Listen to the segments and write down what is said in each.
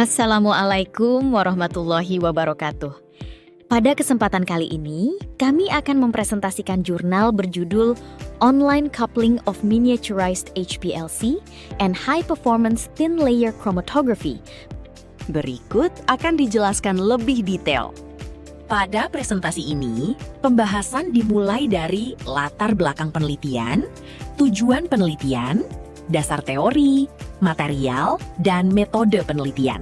Assalamualaikum warahmatullahi wabarakatuh. Pada kesempatan kali ini, kami akan mempresentasikan jurnal berjudul Online Coupling of Miniaturized HPLC and High Performance Thin Layer Chromatography. Berikut akan dijelaskan lebih detail. Pada presentasi ini, pembahasan dimulai dari latar belakang penelitian, tujuan penelitian, dasar teori, material, dan metode penelitian.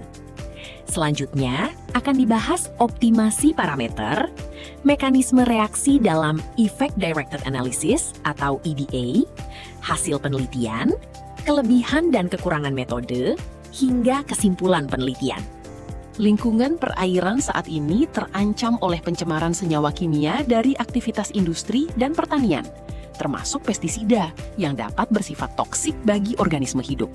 Selanjutnya, akan dibahas optimasi parameter, mekanisme reaksi dalam Effect Directed Analysis atau EDA, hasil penelitian, kelebihan dan kekurangan metode, hingga kesimpulan penelitian. Lingkungan perairan saat ini terancam oleh pencemaran senyawa kimia dari aktivitas industri dan pertanian, termasuk pestisida yang dapat bersifat toksik bagi organisme hidup.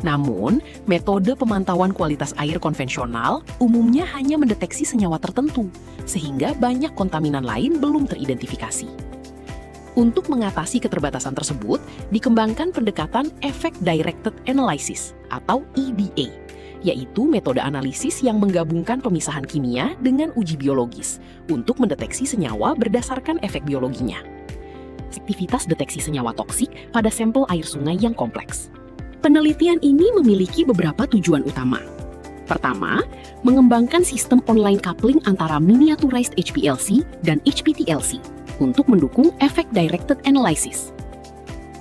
Namun, metode pemantauan kualitas air konvensional umumnya hanya mendeteksi senyawa tertentu, sehingga banyak kontaminan lain belum teridentifikasi. Untuk mengatasi keterbatasan tersebut, dikembangkan pendekatan Effect Directed Analysis atau EDA, yaitu metode analisis yang menggabungkan pemisahan kimia dengan uji biologis untuk mendeteksi senyawa berdasarkan efek biologinya. Aktivitas deteksi senyawa toksik pada sampel air sungai yang kompleks. Penelitian ini memiliki beberapa tujuan utama. Pertama, mengembangkan sistem online coupling antara miniaturized HPLC dan HPTLC untuk mendukung Effect Directed Analysis.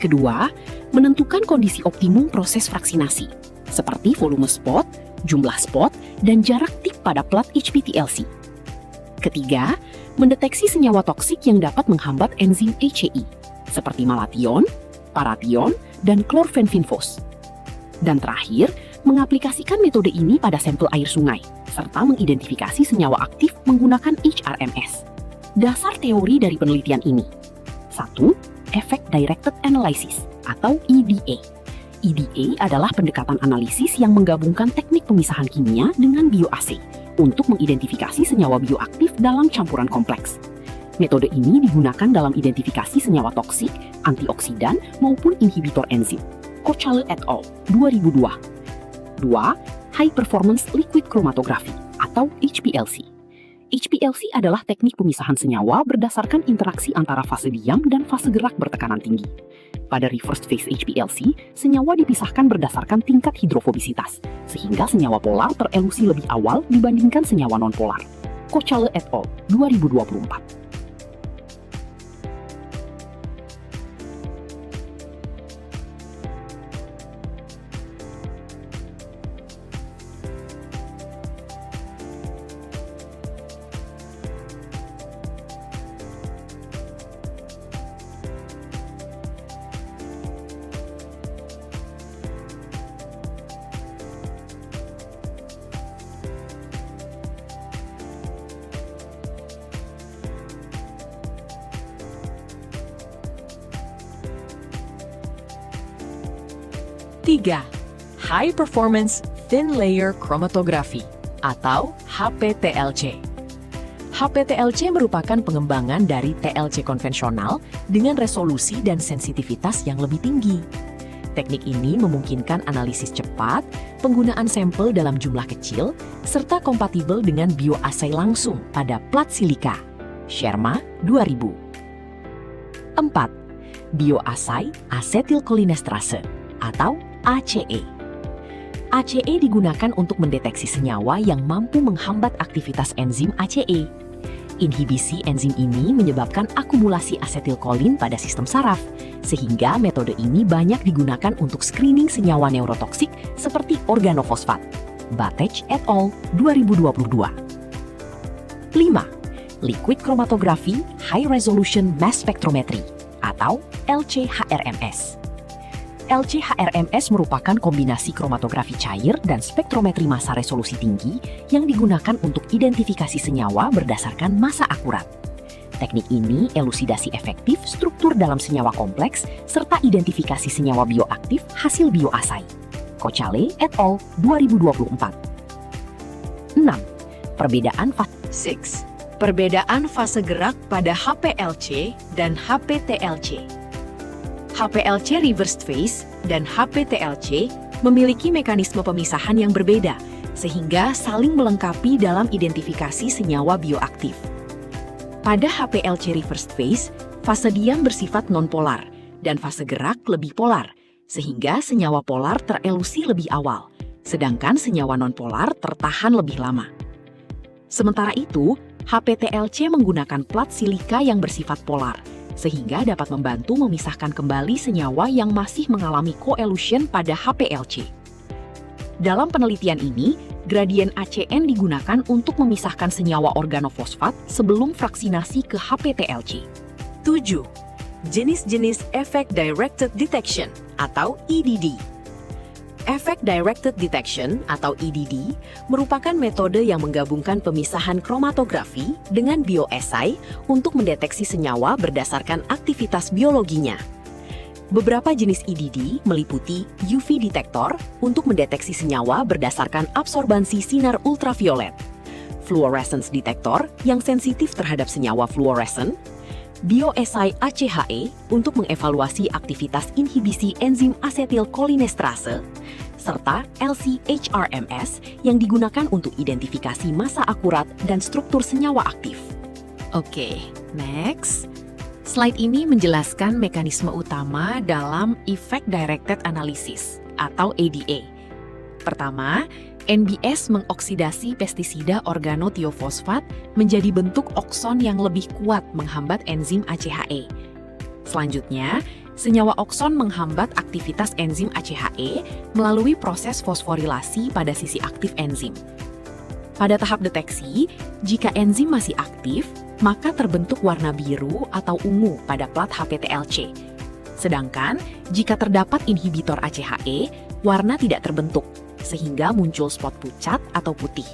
Kedua, menentukan kondisi optimum proses fraksinasi, seperti volume spot, jumlah spot, dan jarak tip pada plat HPTLC. Ketiga, mendeteksi senyawa toksik yang dapat menghambat enzim HCI, seperti malation, paration, dan klorfenfinfos. Dan terakhir, mengaplikasikan metode ini pada sampel air sungai, serta mengidentifikasi senyawa aktif menggunakan HRMS. Dasar teori dari penelitian ini. 1. Effect Directed Analysis atau EDA. EDA adalah pendekatan analisis yang menggabungkan teknik pemisahan kimia dengan bioassay untuk mengidentifikasi senyawa bioaktif dalam campuran kompleks. Metode ini digunakan dalam identifikasi senyawa toksik, antioksidan, maupun inhibitor enzim. Kochale et al. 2002. 2. High Performance Liquid Chromatography atau HPLC. HPLC adalah teknik pemisahan senyawa berdasarkan interaksi antara fase diam dan fase gerak bertekanan tinggi. Pada reverse phase HPLC, senyawa dipisahkan berdasarkan tingkat hidrofobisitas, sehingga senyawa polar terelusi lebih awal dibandingkan senyawa non-polar. Kochale et al. 2024. Tiga, High Performance Thin Layer Chromatography atau HPTLC. HPTLC merupakan pengembangan dari TLC konvensional dengan resolusi dan sensitivitas yang lebih tinggi. Teknik ini memungkinkan analisis cepat, penggunaan sampel dalam jumlah kecil, serta kompatibel dengan bioassay langsung pada plat silika. Sherma 2000. 4. Bioassay asetylcholinesterase atau ACE. ACE digunakan untuk mendeteksi senyawa yang mampu menghambat aktivitas enzim ACE. Inhibisi enzim ini menyebabkan akumulasi asetilkolin pada sistem saraf, sehingga metode ini banyak digunakan untuk screening senyawa neurotoksik seperti organofosfat. Batech et al. 2022. 5. Liquid Chromatography High Resolution Mass Spectrometry atau LC-HRMS. LC-HRMS merupakan kombinasi kromatografi cair dan spektrometri massa resolusi tinggi yang digunakan untuk identifikasi senyawa berdasarkan massa akurat. Teknik ini elusidasi efektif struktur dalam senyawa kompleks serta identifikasi senyawa bioaktif hasil bioassay. Kochale et al. 2024. 6. Perbedaan fase gerak pada HPLC dan HPTLC. HPLC reversed phase dan HPTLC memiliki mekanisme pemisahan yang berbeda, sehingga saling melengkapi dalam identifikasi senyawa bioaktif. Pada HPLC reversed phase, fase diam bersifat nonpolar dan fase gerak lebih polar, sehingga senyawa polar terelusi lebih awal, sedangkan senyawa nonpolar tertahan lebih lama. Sementara itu, HPTLC menggunakan plat silika yang bersifat polar, sehingga dapat membantu memisahkan kembali senyawa yang masih mengalami coelution pada HPLC. Dalam penelitian ini, gradien ACN digunakan untuk memisahkan senyawa organofosfat sebelum fraksinasi ke HPTLC. 7. Jenis-jenis Effect Directed Detection atau EDD. Effect Directed Detection atau EDD merupakan metode yang menggabungkan pemisahan kromatografi dengan bioessay untuk mendeteksi senyawa berdasarkan aktivitas biologinya. Beberapa jenis EDD meliputi UV detektor untuk mendeteksi senyawa berdasarkan absorbansi sinar ultraviolet, fluorescence detektor yang sensitif terhadap senyawa fluoresen, bioessay ACHE untuk mengevaluasi aktivitas inhibisi enzim asetilkolinesterase, serta LC-HRMS yang digunakan untuk identifikasi massa akurat dan struktur senyawa aktif. Oke, next. Slide ini menjelaskan mekanisme utama dalam Effect Directed Analysis atau ADA. Pertama, NBS mengoksidasi pestisida organothiofosfat menjadi bentuk okson yang lebih kuat menghambat enzim ACHE. Selanjutnya, senyawa okson menghambat aktivitas enzim ACHE melalui proses fosforilasi pada sisi aktif enzim. Pada tahap deteksi, jika enzim masih aktif, maka terbentuk warna biru atau ungu pada plat HPTLC. Sedangkan, jika terdapat inhibitor ACHE, warna tidak terbentuk, sehingga muncul spot pucat atau putih.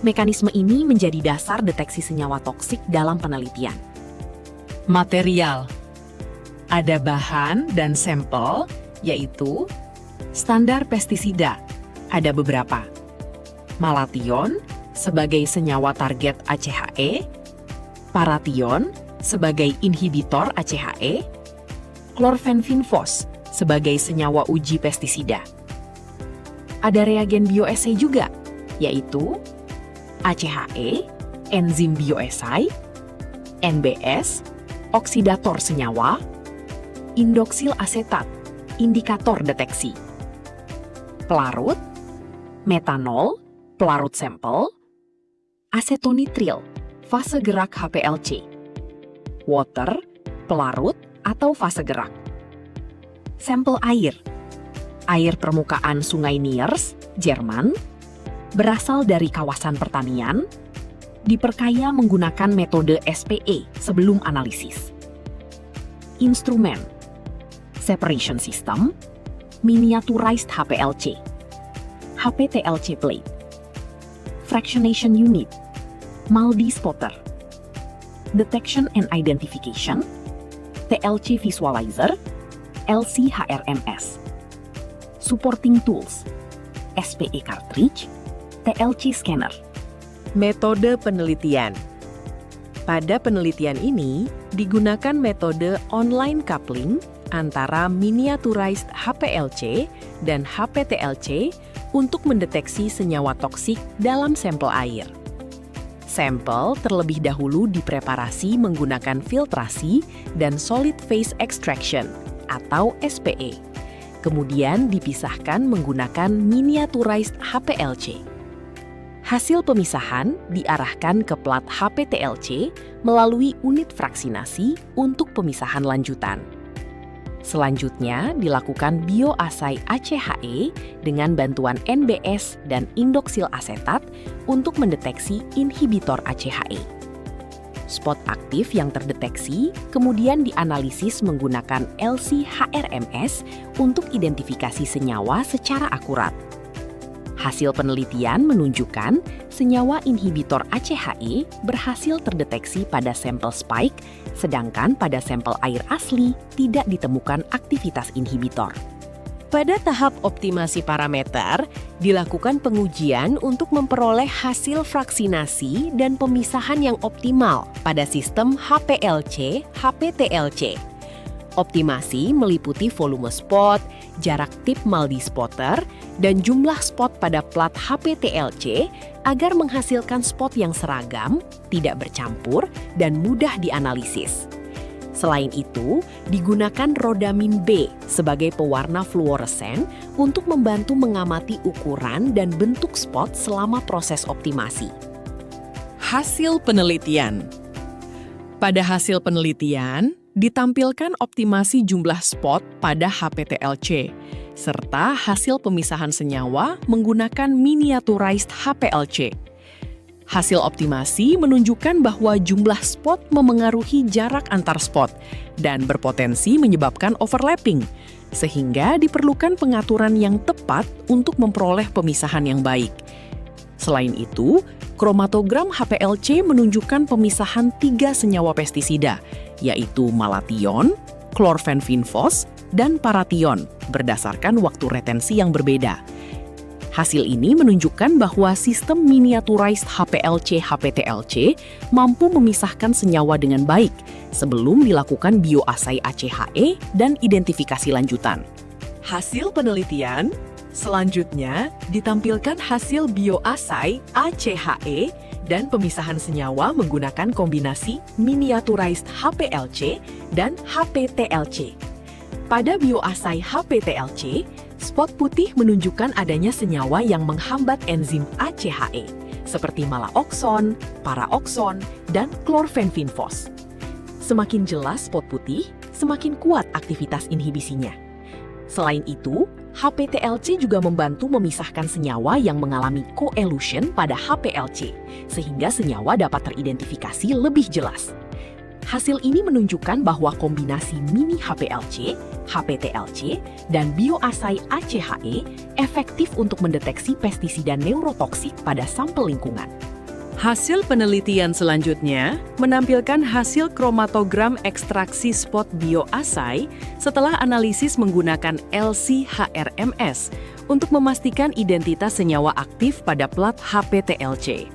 Mekanisme ini menjadi dasar deteksi senyawa toksik dalam penelitian. Material. Ada bahan dan sampel, yaitu standar pestisida. Ada beberapa. Malathion sebagai senyawa target ACHE, parathion sebagai inhibitor ACHE, chlorphenphos sebagai senyawa uji pestisida. Ada reagen bioessay juga, yaitu ACHE, enzim bioessay, NBS, oksidator senyawa, indoksil asetat, indikator deteksi, pelarut, metanol, pelarut sampel, asetonitril, fase gerak HPLC, water, pelarut atau fase gerak, sampel air permukaan Sungai Niers, Jerman, berasal dari kawasan pertanian, diperkaya menggunakan metode SPE sebelum analisis. Instrumen, separation system, miniaturized HPLC, HPTLC plate, fractionation unit, MALDI spotter, detection and identification, TLC visualizer, LC-HRMS, supporting tools, SPE cartridge, TLC scanner. Metode penelitian. Pada penelitian ini, digunakan metode online coupling antara miniaturized HPLC dan HPTLC untuk mendeteksi senyawa toksik dalam sampel air. Sampel terlebih dahulu dipreparasi menggunakan filtrasi dan solid phase extraction atau SPE. Kemudian dipisahkan menggunakan miniaturized HPLC. Hasil pemisahan diarahkan ke plat HPTLC melalui unit fraksinasi untuk pemisahan lanjutan. Selanjutnya dilakukan bioassay ACHE dengan bantuan NBS dan indoksil asetat untuk mendeteksi inhibitor ACHE. Spot aktif yang terdeteksi kemudian dianalisis menggunakan LC-HRMS untuk identifikasi senyawa secara akurat. Hasil penelitian menunjukkan senyawa inhibitor ACHE berhasil terdeteksi pada sampel spike, sedangkan pada sampel air asli tidak ditemukan aktivitas inhibitor. Pada tahap optimasi parameter, dilakukan pengujian untuk memperoleh hasil fraksinasi dan pemisahan yang optimal pada sistem HPLC, HPTLC. Optimasi meliputi volume spot, jarak tip multi-spotter, dan jumlah spot pada plat HPTLC agar menghasilkan spot yang seragam, tidak bercampur, dan mudah dianalisis. Selain itu, digunakan rodamin B sebagai pewarna fluoresen untuk membantu mengamati ukuran dan bentuk spot selama proses optimasi. Hasil penelitian. Pada hasil penelitian, ditampilkan optimasi jumlah spot pada HPTLC, serta hasil pemisahan senyawa menggunakan miniaturized HPLC. Hasil optimasi menunjukkan bahwa jumlah spot memengaruhi jarak antar spot dan berpotensi menyebabkan overlapping, sehingga diperlukan pengaturan yang tepat untuk memperoleh pemisahan yang baik. Selain itu, kromatogram HPLC menunjukkan pemisahan 3 senyawa pestisida, yaitu malation, klorfenfinfos, dan paration, berdasarkan waktu retensi yang berbeda. Hasil ini menunjukkan bahwa sistem miniaturized HPLC-HPTLC mampu memisahkan senyawa dengan baik sebelum dilakukan bioassay ACHE dan identifikasi lanjutan. Hasil penelitian selanjutnya ditampilkan hasil bioassay ACHE dan pemisahan senyawa menggunakan kombinasi miniaturized HPLC dan HPTLC. Pada bioassay HPTLC, spot putih menunjukkan adanya senyawa yang menghambat enzim ACHE, seperti malaokson, paraokson, dan klorfenfinfos. Semakin jelas spot putih, semakin kuat aktivitas inhibisinya. Selain itu, HPTLC juga membantu memisahkan senyawa yang mengalami coelution pada HPLC, sehingga senyawa dapat teridentifikasi lebih jelas. Hasil ini menunjukkan bahwa kombinasi mini HPLC, HPTLC, dan bioassay ACHE efektif untuk mendeteksi pestisida neurotoksik pada sampel lingkungan. Hasil penelitian selanjutnya menampilkan hasil kromatogram ekstraksi spot bioassay setelah analisis menggunakan LC-HRMS untuk memastikan identitas senyawa aktif pada plat HPTLC.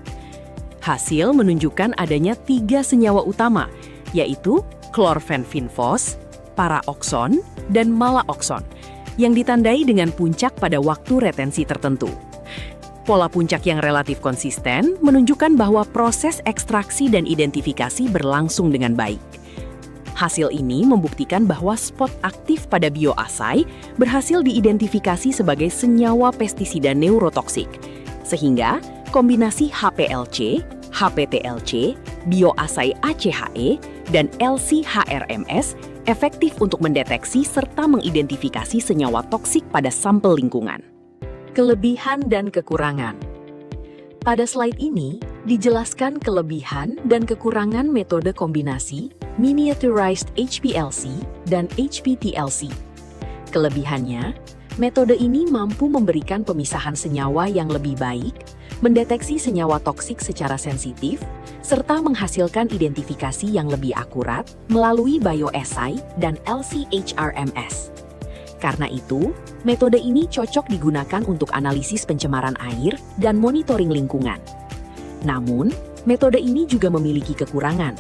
Hasil menunjukkan adanya 3 senyawa utama, yaitu klorfenfinfos, paraokson, dan malaokson, yang ditandai dengan puncak pada waktu retensi tertentu. Pola puncak yang relatif konsisten menunjukkan bahwa proses ekstraksi dan identifikasi berlangsung dengan baik. Hasil ini membuktikan bahwa spot aktif pada bioassay berhasil diidentifikasi sebagai senyawa pestisida neurotoksik, sehingga kombinasi HPLC, HPTLC, bioassay ACHE, dan LC-HRMS efektif untuk mendeteksi serta mengidentifikasi senyawa toksik pada sampel lingkungan. Kelebihan dan kekurangan. Pada slide ini, dijelaskan kelebihan dan kekurangan metode kombinasi miniaturized HPLC dan HPTLC. Kelebihannya, metode ini mampu memberikan pemisahan senyawa yang lebih baik, mendeteksi senyawa toksik secara sensitif, serta menghasilkan identifikasi yang lebih akurat melalui bioassay dan LC-HRMS. Karena itu, metode ini cocok digunakan untuk analisis pencemaran air dan monitoring lingkungan. Namun, metode ini juga memiliki kekurangan,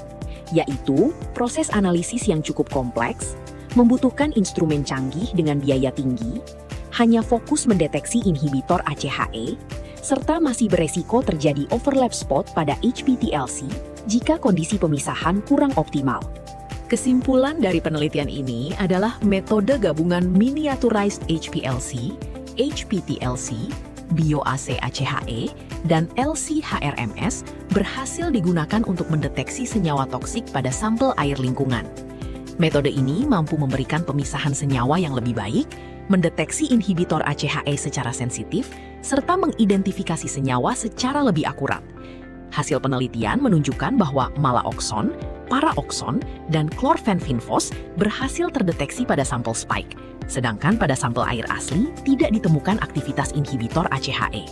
yaitu proses analisis yang cukup kompleks, membutuhkan instrumen canggih dengan biaya tinggi, hanya fokus mendeteksi inhibitor ACHE, serta masih beresiko terjadi overlap spot pada HPTLC jika kondisi pemisahan kurang optimal. Kesimpulan dari penelitian ini adalah metode gabungan miniaturized HPLC, HPTLC, bioassay ACHE, dan LC-HRMS berhasil digunakan untuk mendeteksi senyawa toksik pada sampel air lingkungan. Metode ini mampu memberikan pemisahan senyawa yang lebih baik, mendeteksi inhibitor ACHE secara sensitif, serta mengidentifikasi senyawa secara lebih akurat. Hasil penelitian menunjukkan bahwa malaokson, paraokson, dan klorfenfinfos berhasil terdeteksi pada sampel spike, sedangkan pada sampel air asli tidak ditemukan aktivitas inhibitor ACHE.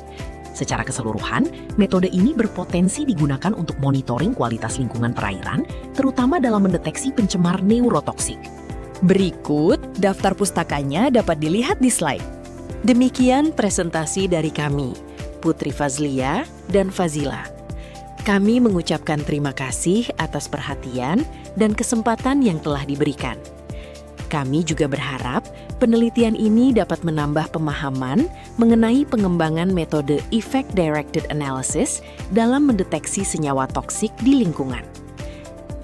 Secara keseluruhan, metode ini berpotensi digunakan untuk monitoring kualitas lingkungan perairan, terutama dalam mendeteksi pencemar neurotoksik. Berikut daftar pustakanya dapat dilihat di slide. Demikian presentasi dari kami, Putri Fazlia dan Fazila. Kami mengucapkan terima kasih atas perhatian dan kesempatan yang telah diberikan. Kami juga berharap penelitian ini dapat menambah pemahaman mengenai pengembangan metode Effect Directed Analysis dalam mendeteksi senyawa toksik di lingkungan.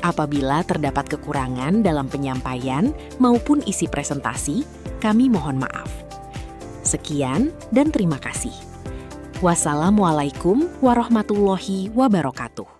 Apabila terdapat kekurangan dalam penyampaian maupun isi presentasi, kami mohon maaf. Sekian dan terima kasih. Wassalamualaikum warahmatullahi wabarakatuh.